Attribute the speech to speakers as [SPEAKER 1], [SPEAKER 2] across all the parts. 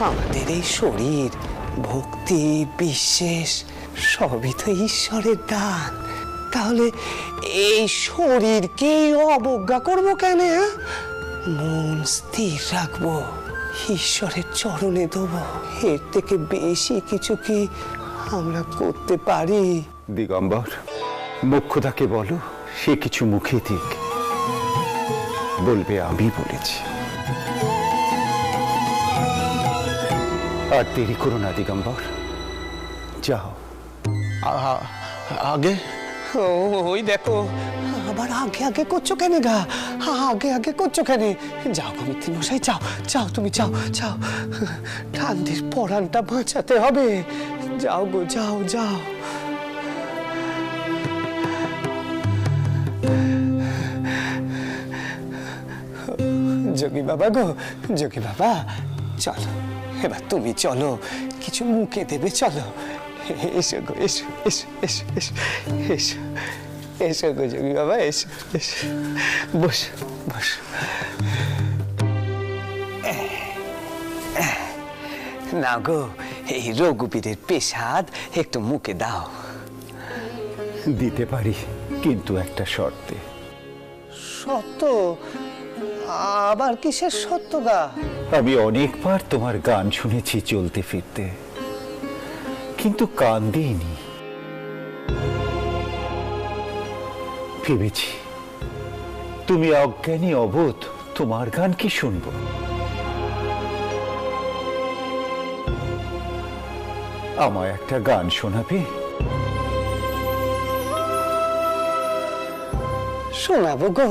[SPEAKER 1] আমাদের এই শরীর, ভক্তি, বিশ্বাস সবই তো ঈশ্বরের দান। তাহলে এই শরীরকেই অবজ্ঞা করবো কেন? মন স্থির রাখবো, ঈশ্বরের চরণে দেবো। এর থেকে বেশি কিছু কি আমরা করতে পারি?
[SPEAKER 2] দিগম্বর, মোক্ষদাকে বলো সে কিছু মুখে দিক, বলবে আমি বলেছি। আর দেরি করো না দিগম্বর, যাও।
[SPEAKER 3] আগে
[SPEAKER 1] ওই দেখো, আবার আগে আগে করছো কেন গা? আগে আগে করছো কেন? যাও গো মিত্রি মশাই, যাও যাও, তুমি যাও যাও, ঠান্দির পরানটা বাঁচাতে হবে। যাও গো, যাও যাও। যোগী বাবা গো, যোগী বাবা, চলো এবার তুমি চলো, কিছু মুখে দেবে, চলো। এসো গো, এসো এসো এসো এসো এসো এসো গো যোগী বাবা, এসো এসো, বসো বসো। না গো, এই রঘুবীরের পেশাদ একটু মুখে দাও।
[SPEAKER 2] দিতে পারি, কিন্তু একটা শর্তে।
[SPEAKER 1] সত্য? আবার কিসের সত্য গা?
[SPEAKER 2] আমি অনেকবার তোমার গান শুনেছি চলতে ফিরতে, কিন্তু কান দিইনি। ভেবেছি তুমি অজ্ঞানী অবোধ, তোমার গান কি শুনবো? আমায় একটা গান শোনাবে?
[SPEAKER 1] শোনাবো গো,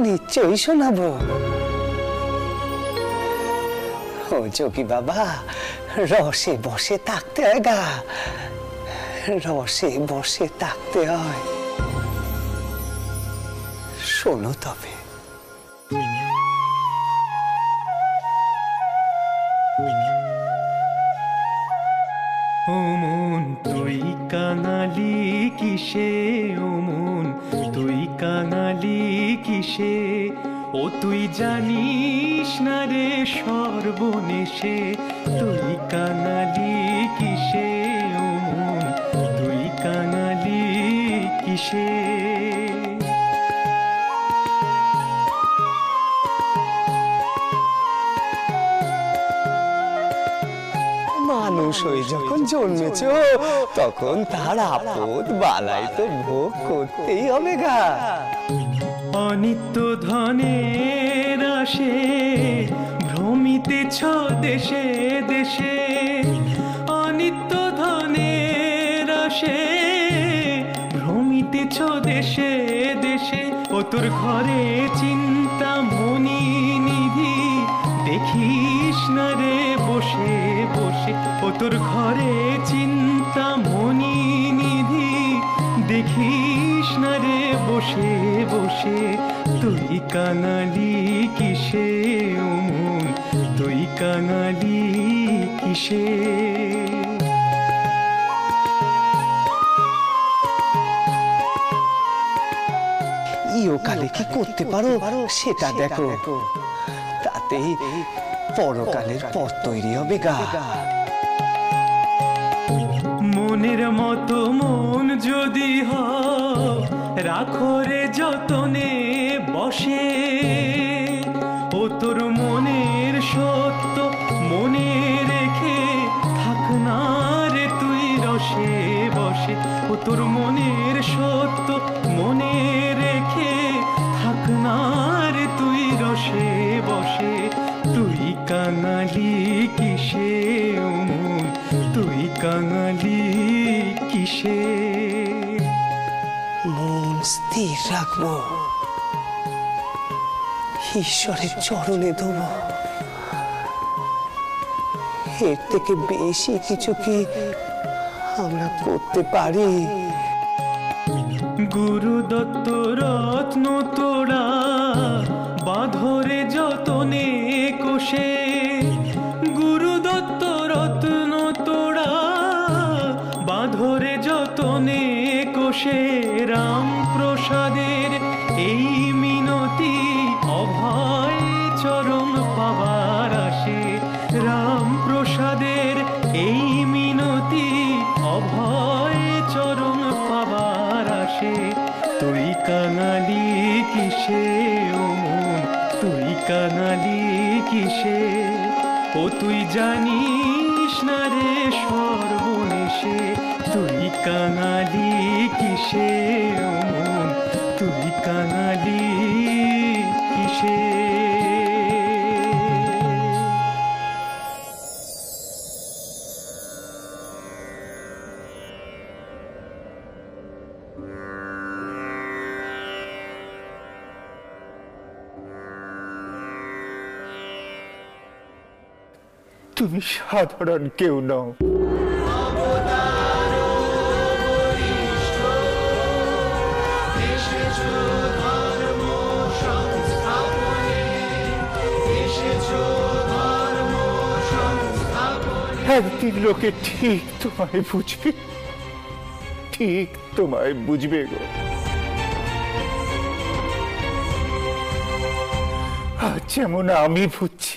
[SPEAKER 1] নিশ্চয়ই শোনাবো। ও যোগী বাবা, রসে বসে থাকতে হয় গা, রসে বসে থাকতে হয়। শোনো তবে।
[SPEAKER 4] ও মন তুই কাঙালি কিসে, ও মন তুই কাঙালি কিসে, ও তুই জানিস না রে সর্বনেশে, তুই কাঙালি কিসে, ও মন তুই কাঙালি কিসে।
[SPEAKER 1] মানুষ হয়ে যখন জন্মেছ, তখন তার আপদ বালাই তো ভোগ করতেই হবে গা।
[SPEAKER 4] অনিত্য ধনের আসে ভ্রমিতেছ দেশে দেশে, অনিত্য ধনের আসে ভ্রমিতেছ দেশে দেশে, ও তোর ঘরে চিন্তা মনি নিধি দেখিস না রে বসে বসে, ও তোর ঘরে চিন্তা মনি নিধি দেখিস না রে বসে বসে, তুই কাঙালি কিসে, ও মন তুই কাঙালি কিসে।
[SPEAKER 1] ইহকালে কি করতে পারো সেটা দেখো, তাতেই পরকালের পথ তৈরি হবে গা।
[SPEAKER 4] মনের মতো মন যদি রাখো রে যতনে বসে, ও তোর মনের সত্য মনে রেখে থাক না রে তুই রসে বসে, ও তোর মনের সত্য মনে রেখে থাক না রে তুই রসে বসে, তুই কাঙালি কিসে, ও মন তুই কাঙালি কিসে।
[SPEAKER 1] মন স্থির রাখবো, ঈশ্বরের চরণে দেবো। এর থেকে বেশি কিছু কি আমরা করতে পারি?
[SPEAKER 4] গুরু দত্ত রত্ন তোড়া বাঁধরে যতনে কোষে, গুরু দত্ত রত্ন তোড়া বাঁধরে যতনে কোষে, রাম প্রসাদের এই মিনতি অভয় চরণ পাবার আসে, রাম প্রসাদের এই মিনতি অভয় চরণ পাবার আসে। তুই কাঙালি কিসে ও মন, তুই কাঙালি কিসে? ও তুই জানিস না রে সর্বনেশে, তুই কাঙালি কিসে ও মন, তুই কাঙালি কিসে?
[SPEAKER 2] তুমি সাধারণ কেউ নও। একদিন লোকে ঠিক তোমায় বুঝবে, ঠিক তোমায় বুঝবে গো। আজ যেমন আমি বুঝছি,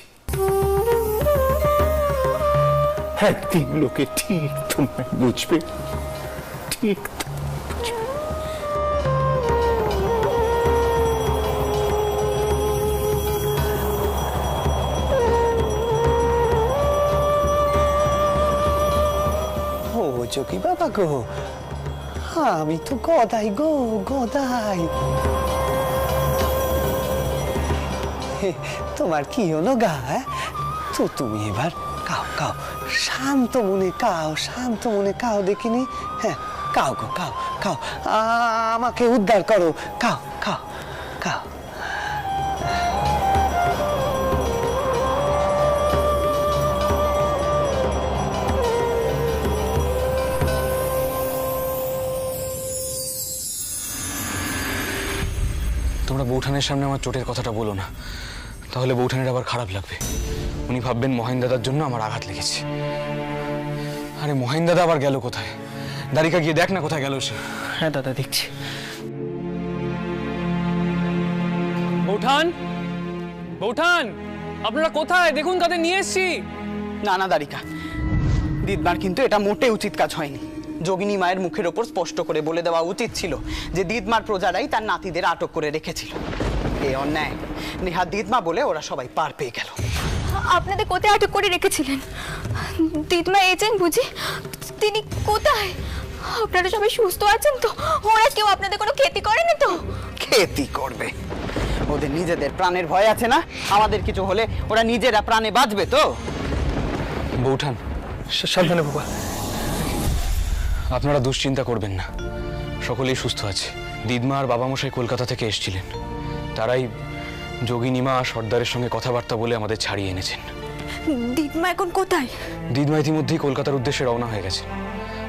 [SPEAKER 2] একদিন লোকে ঠিক তোমায় বুঝবে, ঠিক বুঝবে।
[SPEAKER 1] ও যোগী বাবা গো, আমি তো গদাই গো, গদাই। তোমার কি হলো গা? তো তুমি এবার কাও কাও, শান্ত মনে কাও, শান্ত মনে কাও দেখিনি। হ্যাঁ কাও গো, কাও কাও, আমাকে উদ্ধার করো, কাও কাও কাও।
[SPEAKER 3] তোমরা বৌঠানের সামনে আমার চোটের কথাটা বলো না, তাহলে বৌঠানের আবার খারাপ লাগবে। উনি ভাববেন মহেন দাদার জন্য আমার আঘাত লেগেছে। আরে মহেন দাদা আবার গেল কোথায়? দারিকা গিয়ে দেখ না কোথায় গেল সে।
[SPEAKER 5] হ্যাঁ দাদা দেখছি।
[SPEAKER 6] বৌঠান, বৌঠান, আপনারা কোথায়? দেখুন কাদের নিয়ে এসছি।
[SPEAKER 5] না না দারিকা, দিদবার কিন্তু এটা মোটে উচিত কাজ হয়নি। যোগিনী মায়ের মুখের ওপর স্পষ্ট করে বলে দেওয়া উচিত ছিল যে দিদমার প্রজারাই তার নাতিদের আটক করে রেখেছিল। এ অন্যায়। নেহা দিদমা বলে ওরা সবাই পার পেয়ে গেল।
[SPEAKER 7] আপনাদের কোথায় আটক করে রেখেছিলেন? দিদমা এজেন্ট বুঝি? তিনি কোথায়? আপনারা সবাই সুস্থ আছেন তো? ওরা কেউ আপনাদের কোনো ক্ষতি করেনি তো?
[SPEAKER 5] ক্ষতি করবে? ওদের নিজেদের প্রাণের ভয় আছে না? আমাদের কিছু হলে ওরা নিজেরা প্রাণে বাঁচবে তো?
[SPEAKER 3] বৌঠান
[SPEAKER 6] সাবধানে বাবা।
[SPEAKER 3] আপনারা দুশ্চিন্তা করবেন না, সকলেই সুস্থ আছে। দিদমা আর বাবামশাই কলকাতা থেকে এসেছিলেন, তারাই যোগিনীমা সর্দারের সঙ্গে কথাবার্তা বলে আমাদের ছাড়িয়ে এনেছেন।
[SPEAKER 7] দিদমা এখন কোথায়?
[SPEAKER 3] দিদমা ইতিমধ্যেই কলকাতার উদ্দেশ্যে রওনা হয়ে গেছে,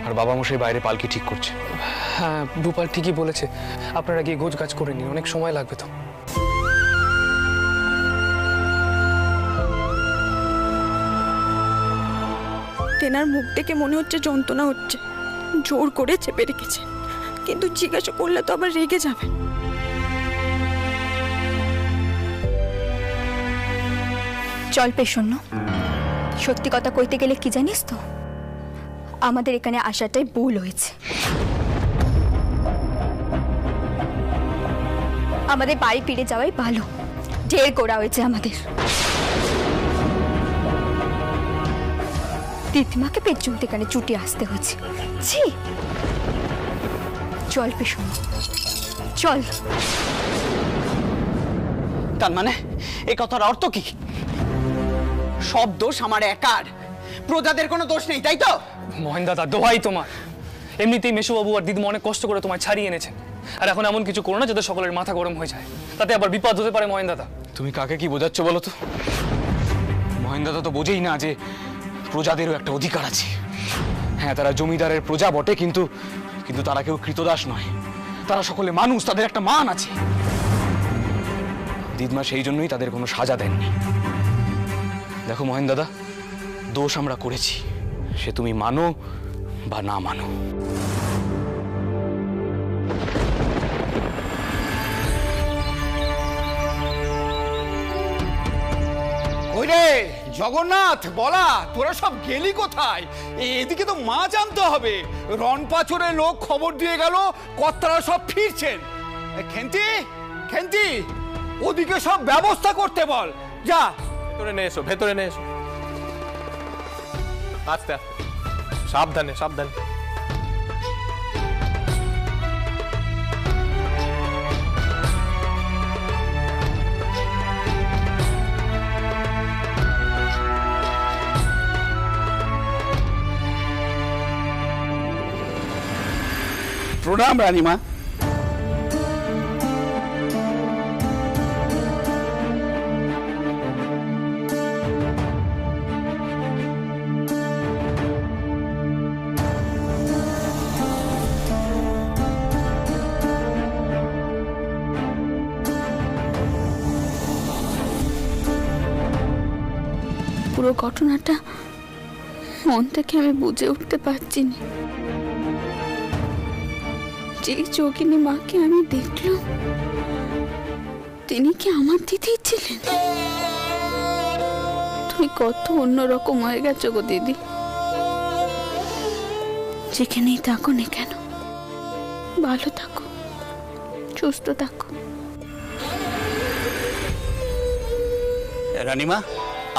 [SPEAKER 3] আর বাবামশাই বাইরে পালকি ঠিক করছে।
[SPEAKER 6] হ্যাঁ ভূপাল ঠিকই বলেছে, আপনারা গিয়ে গোছ গাছ করে নিন, অনেক সময় লাগবে তো।
[SPEAKER 7] তেনার মুখ দেখে মনে হচ্ছে যন্ত্রণা হচ্ছে, জোর করে চেপে রেখেছে, কিন্তু জিজ্ঞাসা করলে তো আবার রেগে যাবেন। চল পেশন্য, সত্যি কথা কইতে গেলে কি জানিস তো, আমাদের এখানে আসাটাই ভুল হয়েছে। আমাদের বাড়ি ফিরে যাওয়াই ভালো, ঢের করা হয়েছে আমাদের। দিদিমাকে পেছন থেকে ছুটি আসতে হচ্ছে। ছি, চল পেশন্য চল।
[SPEAKER 5] তার মানে এই কথার অর্থ কি? সব দোষ আমার একার, প্রজাদের কোনো দোষ নেই, তাই তো?
[SPEAKER 6] মহেন দাদা দোহাই তোমার, এমনিতেই মেসোবাবু আর দিদিমা অনেক কষ্ট করে তোমায় ছাড়িয়ে এনেছেন, আর এখন এমন কিছু করো না যাতে সকলের মাথা গরম হয়ে যায়, তাতে আবার বিপদ হতে পারে। মহেন দাদা
[SPEAKER 3] তুমি কাকে কি বোঝাচ্ছ বলো তো? মহেন দাদা তো বোঝেই না যে প্রজাদেরও একটা অধিকার আছে। হ্যাঁ, তারা জমিদারের প্রজা বটে, কিন্তু কিন্তু তারা কেউ কৃতদাস নয়, তারা সকলে মানুষ, তাদের একটা মান আছে। দিদমা সেই জন্যই তাদের কোনো সাজা দেননি। দেখো মহেন দাদা, দোষ আমরা করেছি, সে তুমি মানো বা না মানো।
[SPEAKER 5] ওই রে
[SPEAKER 8] জগন্নাথ, বলা তোরা সব গেলি কোথায়? এদিকে তো মাছ আনতে হবে। রনপাচরের লোক খবর দিয়ে গেল কর্তারা সব ফিরছেন। খেন্তি, খেন্তি, ওদিকে সব ব্যবস্থা করতে বল। যা
[SPEAKER 9] ভেতরে নিয়ে এসো, ভেতরে নিয়ে এসো। আস্তে আস্তে, সাবধানে সাবধানে।
[SPEAKER 8] প্রণাম রানীমা।
[SPEAKER 7] পুরো ঘটনাটা মন থেকে আমি বুঝে উঠতে পারছি না। যে যোগিনী মাকে আমি দেখলাম তিনি কি আমার দিদি ছিলেন? তুমি কত অন্যরকম হয়ে গেছো গো দিদি। যেখানেই থাকো না কেন ভালো থাকো, সুস্থ থাকো।
[SPEAKER 8] রানীমা,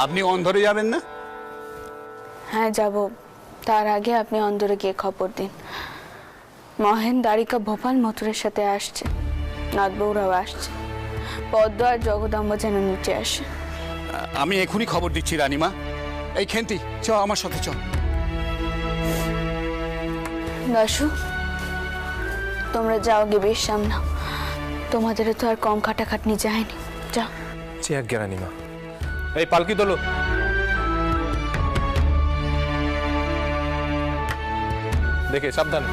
[SPEAKER 8] আপনি অন্ধরে যাবেন না?
[SPEAKER 7] হ্যাঁ যাব, তার আগে আপনি অন্দরে গিয়ে খবর দিন। মহেন দ্বারিকা ভোপাল মথুরের সাথে আসছে, নাথবৌরাও আসছে, পদ্ম আর জগদম্ব যেন নিচে আসে।
[SPEAKER 8] আমি এখনই খবর দিচ্ছি রানীমা। এই খেন্তি, চ আমার সাথে চ।
[SPEAKER 7] দাশু, তোমরা যাও গে বিশ্রাম নাও, তোমাদেরও তো আর কম খাটাখাটনি যায়নি। যাও।
[SPEAKER 9] জি আজ্ঞা রানীমা। এই পালকি তোলো। দেখে সাবধানে।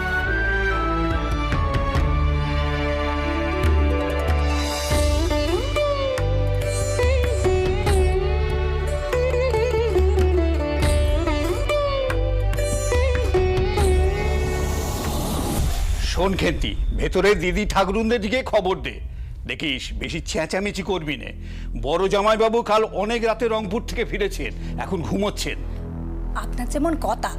[SPEAKER 8] শোন খেন্তি, ভেতরে দিদি ঠাকুরুনদের দিকে খবর দে। দেখিস বেশি চেঁচামেচি করবি না। বড় জামাইবাবু কাল অনেক রাতে রংপুর থেকে ফিরেছেন, এখন ঘুমোচ্ছেন।
[SPEAKER 10] আপনার যেমন কথা,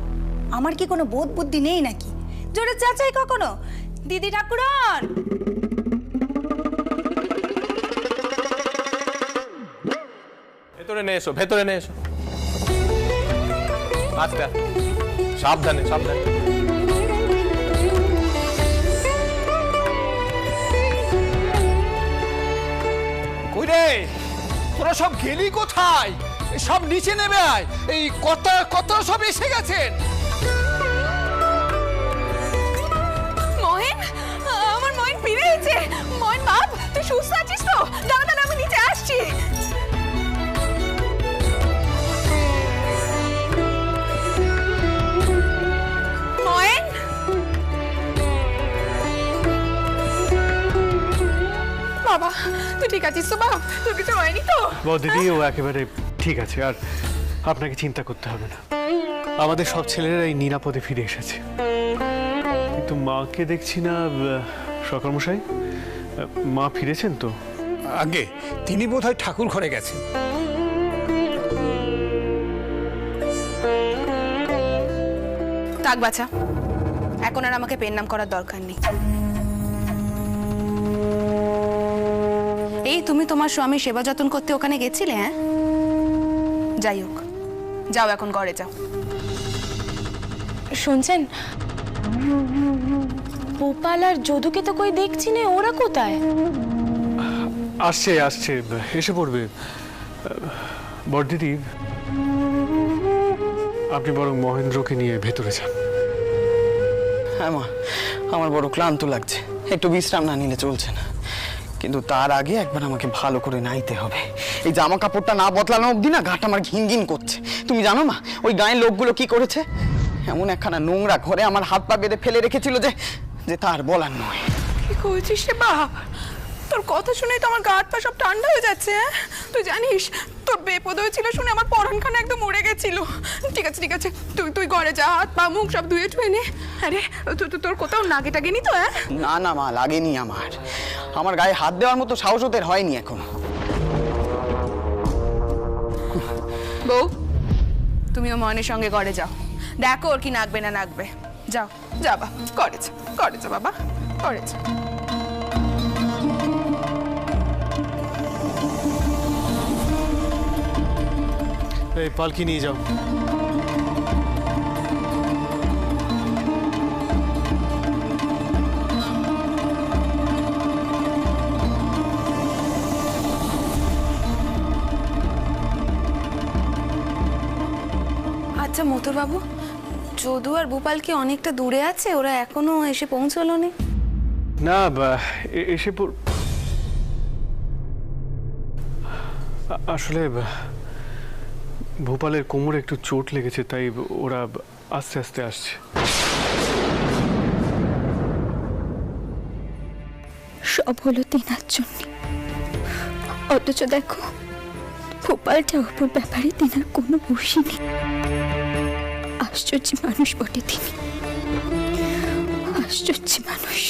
[SPEAKER 10] আমার কি কোনো বোধ বুদ্ধি নেই নাকি? জোরে চাচাই কখনো দিদি ঠাকুরন।
[SPEAKER 9] ভেতরে নিয়ে এসো, ভেতরে নিয়ে এসো। আস্তে আস্তে, সাবধানে সাবধানে।
[SPEAKER 8] কই রে, তোরা সব গেলি কোথায়? সব নিচে নেমে আয়। এই কর্তারা সব এসে গেছেন।
[SPEAKER 7] মহেন, আমার মহেন ফিরে এসেছে। মহেন বাপ, তুই সুস্থ আছিস তো? দাঁড়া দাঁড়া, আমি নিচে আসছি। মহেন, বাবা তুই ঠিক আছিস তো? বাপ, তোর কিছু হয়নি তো?
[SPEAKER 11] দিদি, ও একেবারে ঠিক আছে, আর আপনাকে চিন্তা করতে হবে না। আমাদের সব ছেলেরা এই নিরাপদে ফিরে এসেছে। কিন্তু মাকে দেখছি না। সরকারমশাই, মা ফিরেছেন তো?
[SPEAKER 8] আগে তিনি বোধহয় ঠাকুর ঘরে গেছেন।
[SPEAKER 10] থাক বাছা, এখন আর আমাকে পেন নাম করার দরকার নেই। এই তুমি তোমার স্বামী সেবা যত্ন করতে ওখানে গেছিলে? হ্যাঁ, যাই হোক, যাও এখন ঘরে যাও।
[SPEAKER 7] শুনছেন, গোপাল আর যদুকে তো কই দেখছি না, ওরা কোথায়?
[SPEAKER 11] আসছে আসছে, এসে পড়বে। বড়দিদি, আপনি বরং মহেন্দ্রকে নিয়ে ভেতরে যান।
[SPEAKER 5] হ্যাঁ মা, আমার বড় ক্লান্ত লাগছে, একটু বিশ্রাম না নিলে চলছে না। কিন্তু তার আগে একবার আমাকে ভালো করে নাইতে হবে। এই জামা কাপড়টা না বদলানো অবধি না গাটা আমার ঘিন ঘিন করছে। তুমি জানো মা, ওই গায়ের লোকগুলো কি করেছে? এমন একখানা নোংরা ঘরে আমার হাত পা বেঁধে ফেলে রেখেছিল যে তার বলার নয়।
[SPEAKER 10] কি করেছিস রে বাপ? তোর কথা শুনেই তো আমার গা হাত পা সব ঠান্ডা হয়ে যাচ্ছে। তুই জানিস তোর বেপদ হয়েছিল শুনে আমার পরানখানা একদম উড়ে গেছিল। ঠিক আছে ঠিক আছে, তুই ঘরে যা, হাত পা মুখ সব ধুয়ে টুয়ে নে। আরে তোর কোথাও নাগে টাগে নি তো?
[SPEAKER 5] না না মা, লাগেনি। আমার গায়ে হাত দেওয়ার মতো সাহস ওদের হয়নি এখনো।
[SPEAKER 10] বউ, তুমিও ময়নের সঙ্গে ঘরে যাও, দেখো ওর কি নাকবে না নাকবে। যাও যাবা, ঘরে যাও, ঘরে যাও বাবা, ঘরে যাও।
[SPEAKER 11] এই পালকি নিয়ে যাও।
[SPEAKER 10] আচ্ছা মথুর বাবু, যদু আর ভূপাল কি অনেকটা দূরে আছে? ওরা এখনো এসে পৌঁছলো নি?
[SPEAKER 11] না, এসে আসলে ভোপালের কোমরে একটু চোট লেগেছে, তাই ওরা আস্তে আস্তে আসছে।
[SPEAKER 7] সব হলো তিনার জন্য, অথচ দেখো ভোপালটা ওপর ব্যাপারে তিনার কোনো বসি নেই। আশ্চর্য মানুষ বটে তিনি, আশ্চর্য মানুষ।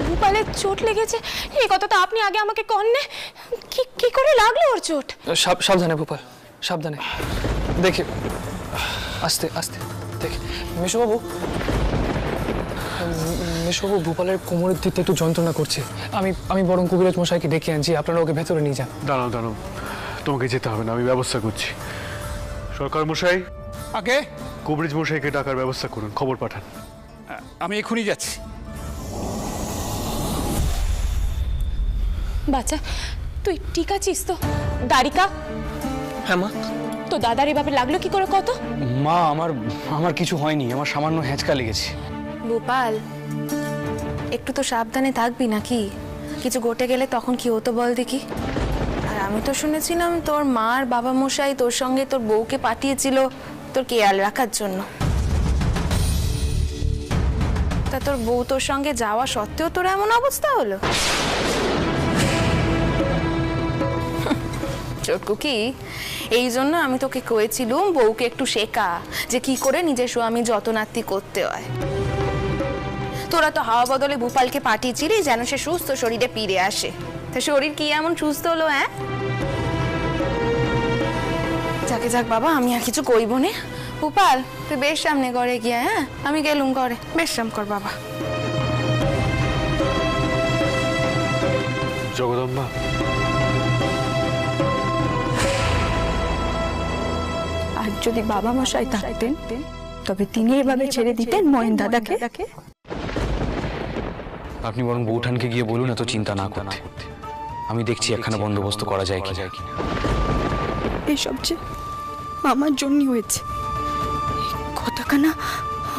[SPEAKER 12] ভূপালের চোট লেগেছে এই কথা তো আপনি আগে আমাকে কননে। কি করে লাগলো ওর চোট?
[SPEAKER 6] সাবধানে ভূপাল, সাবধানে, দেখে আস্তে আস্তে দেখে। মেশোবাবু, মেশোবাবু, ভূপালের কোমরের দিকটা একটু যন্ত্রণা করছে। আমি বরং কবিরাজ মশাইকে ডেকে আনছি, আপনারা ওকে ভেতরে নিয়ে যান।
[SPEAKER 11] দাঁড়াও দাঁড়াও, তোমাকে যেতে হবে না, আমি ব্যবস্থা করছি। সরকার মশাই,
[SPEAKER 8] আগে
[SPEAKER 11] কবিরাজ মশাইকে ডাকার ব্যবস্থা করুন, খবর পাঠান।
[SPEAKER 8] আমি এক্ষুনি যাচ্ছি।
[SPEAKER 12] বাচ্চা তুই ঠিক আছিস তো? দারিকা?
[SPEAKER 3] হ্যাঁ মা।
[SPEAKER 12] তো দাদার এভাবে লাগলো কি করে কত?
[SPEAKER 3] মা আমার কিছু হয়নি, আমার সামান্য হ্যাঁচকা লেগেছে।
[SPEAKER 10] ভূপাল, একটু তো সাবধানে থাকবি নাকি? কিছু ঘটে গেলে তখন কি হতো বল দেখি। আর আমি তো শুনেছিলাম তোর মা আর বাবা মশাই তোর সঙ্গে তোর বউকে পাঠিয়েছিল তোর খেয়াল রাখার জন্য। তা তোর বউ তোর সঙ্গে যাওয়া সত্ত্বেও তোর এমন অবস্থা হলো? চটকুকি, এই জন্য আমি তোকে কয়েছিলুম বউকে একটু শেখা যে কি করে নিজের স্বামী যত্নার্থী করতে হয়। তোরা তো হাওয়া বদলে ভূপালকে পাঠিয়েছিলি যেন সে সুস্থ শরীরে ফিরে আসে। তা শরীর কি এমন সুস্থ হলো? হ্যাঁ, যাকে যাক বাবা, আমি আর কিছু কইব না। ভূপাল, তুই বেশ সামনে ঘরে গিয়া। হ্যাঁ, আমি গেলুম ঘরে, বিশ্রাম কর বাবা।
[SPEAKER 11] জগদম্বা,
[SPEAKER 7] আর যদি বাবা মশাই থাকতেন তবে তিনি এভাবে ছেড়ে দিতেন ময়ন দাদাকে?
[SPEAKER 3] আপনি বরং বৌঠানকে গিয়ে বলুন এত চিন্তা না করতে। আমি দেখছি একখানা বন্দোবস্ত করা যায় কি।
[SPEAKER 7] এসব যে আমার জন্য হয়েছে, কথাখানা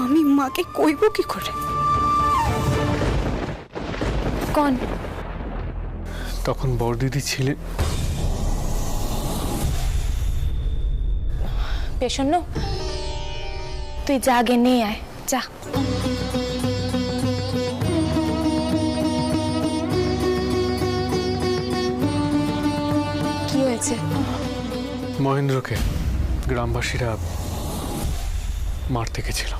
[SPEAKER 7] আমি মাকে কইব কি করে?
[SPEAKER 12] কোন?
[SPEAKER 11] তখন বড়দিদি ছিলেন।
[SPEAKER 12] পেশন্ন, তুই যা আগে নিয়ে আয়, যা। কি হয়েছে?
[SPEAKER 11] মহেন্দ্রকে গ্রামবাসীরা মারতে গেছিল।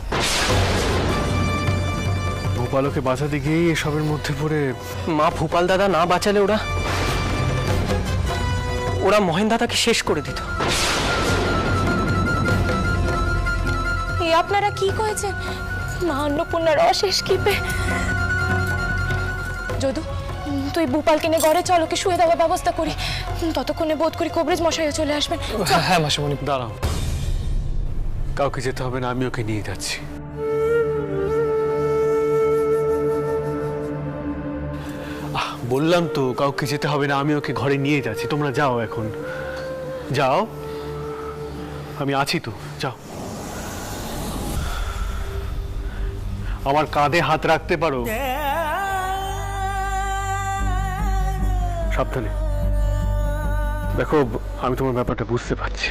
[SPEAKER 11] ভোপালকে বাঁচাতে গিয়ে এসবের মধ্যে পড়ে।
[SPEAKER 13] মা, ভূপাল দাদা না বাঁচালে ওরা মহেন দাদাকে শেষ করে দিত।
[SPEAKER 12] আপনারা কি কয়েছেন? মা অন্নপূর্ণার অশেষ কৃপে। যদু, তুই ভূপালকে নিয়ে ঘরে চল, ওকে শুয়ে দেওয়ার ব্যবস্থা করি। ততক্ষণে বোধ করি কবিরাজ মশাইও চলে আসবেন।
[SPEAKER 6] হ্যাঁ মাসিমণি।
[SPEAKER 11] দাঁড়াও, কাউকে যেতে হবে না, আমি ওকে নিয়ে যাচ্ছি। বললাম তো কাউকে যেতে হবে না, আমি ওকে ঘরে নিয়ে যাচ্ছি। তোমরা যাও, এখন যাও, আমি আছি তো, যাও। আমার কাঁধে হাত রাখতে পারো। সাবধানে দেখো, আমি তোমার ব্যাপারটা বুঝতে পারছি।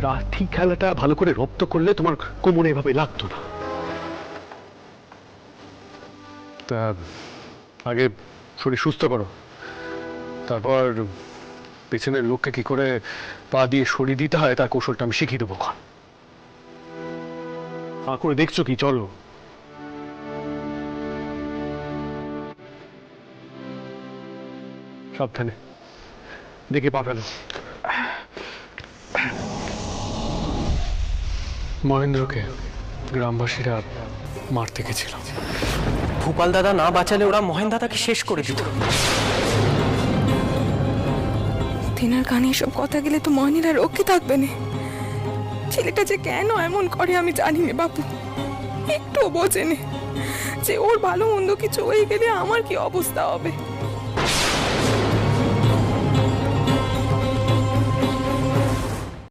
[SPEAKER 11] লাঠি খেলাটা ভালো করে রপ্ত করলে তোমার কোমরে এভাবে লাগতো না। তা আগে শরীর সুস্থ করো, তারপর পেছনের লোককে কি করে পা দিয়ে সরিয়ে দিতে হয় তার কৌশলটা আমি শিখিয়ে দেবো। করে দেখছো কি? চলো। সাবধানে, দেখে পা ফেলো। মহেন্দ্রকে গ্রামবাসীরা মারতে গেছিল।
[SPEAKER 13] ভূপাল দাদা না বাঁচালে ওরা মহেন দাদাকে শেষ করে দিত।
[SPEAKER 10] তিনার কানে এসব কথা গেলে তো মহেনের রক্ষে থাকবে না। ছেলেটা যে কেন এমন করে আমি জানি না বাপু, একটুও বোঝেনি যে ওর ভালো মন্দ কিছু হয়ে গেলে আমার কি অবস্থা হবে।